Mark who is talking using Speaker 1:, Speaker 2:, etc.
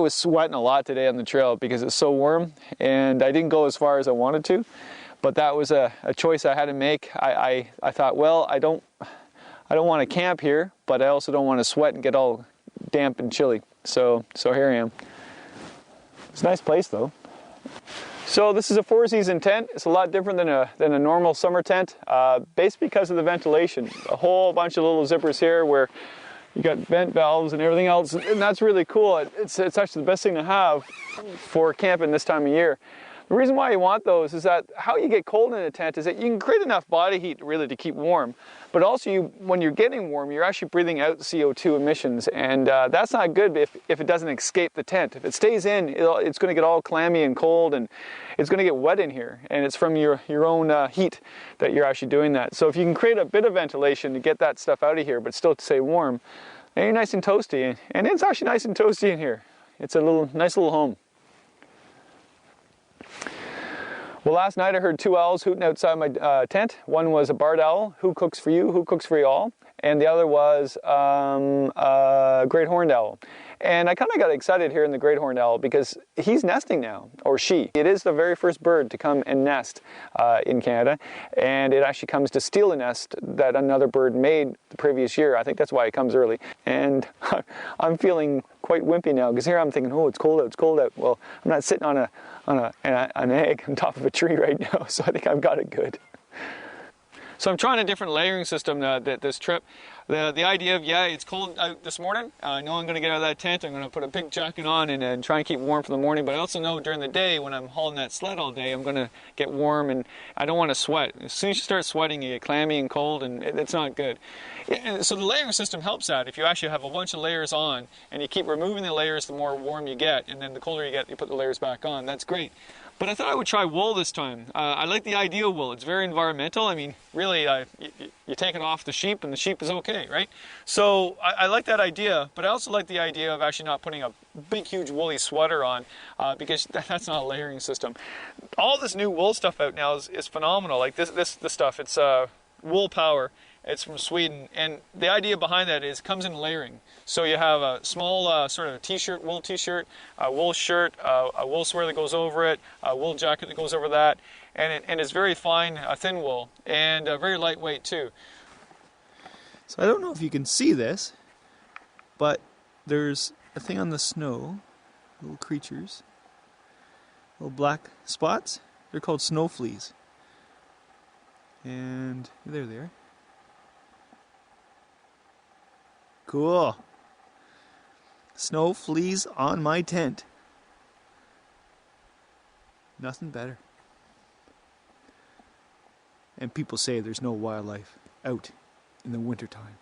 Speaker 1: was sweating a lot today on the trail because it's so warm, and I didn't go as far as I wanted to, but that was a choice I had to make. I thought, well, I don't want to camp here, but I also don't want to sweat and get all damp and chilly. So here I am. It's a nice place though. So this is a 4-season tent. It's a lot different than a normal summer tent, basically because of the ventilation. A whole bunch of little zippers here where you got vent valves and everything else, and that's really cool. It's actually the best thing to have for camping this time of year. The reason why you want those is that how you get cold in a tent is that you can create enough body heat really to keep warm, but also when you're getting warm, you're actually breathing out CO2 emissions, and that's not good if it doesn't escape the tent. If it stays in, it's going to get all clammy and cold, and it's going to get wet in here, and it's from your own heat that you're actually doing that. So if you can create a bit of ventilation to get that stuff out of here, but still to stay warm, then you're nice and toasty, and it's actually nice and toasty in here. It's a nice little home. Well, last night I heard 2 owls hooting outside my tent. One was a barred owl, who cooks for you, who cooks for you all, and the other was a great horned owl. And I kind of got excited hearing the great horned owl because he's nesting now, or she. It is the very first bird to come and nest in Canada, and it actually comes to steal a nest that another bird made the previous year. I think that's why it comes early. And I'm feeling quite wimpy now because here I'm thinking, oh, it's cold out, it's cold out. Well, I'm not sitting on an egg on top of a tree right now, so I think I've got it good. So I'm trying a different layering system this trip. The idea of, yeah, it's cold out this morning. I know I'm going to get out of that tent. I'm going to put a big jacket on and try and keep warm for the morning. But I also know during the day when I'm hauling that sled all day, I'm going to get warm and I don't want to sweat. As soon as you start sweating, you get clammy and cold, and it's not good. And so the layering system helps that. If you actually have a bunch of layers on and you keep removing the layers, the more warm you get. And then the colder you get, you put the layers back on. That's great. But I thought I would try wool this time. I like the idea of wool. It's very environmental. I mean, really, you take it off the sheep and the sheep is okay, right? So I like that idea, but I also like the idea of actually not putting a big, huge woolly sweater on because that's not a layering system. All this new wool stuff out now is phenomenal. Like this stuff, it's Wool Power. It's from Sweden, and the idea behind that is it comes in layering. So you have a small sort of t-shirt, wool t-shirt, a wool shirt, a wool sweater that goes over it, a wool jacket that goes over that, and it's very fine, thin wool, and very lightweight too.
Speaker 2: So I don't know if you can see this, but there's a thing on the snow, little creatures, little black spots. They're called snow fleas, and there they are. Cool. Snow fleas on my tent. Nothing better. And people say there's no wildlife out in the wintertime.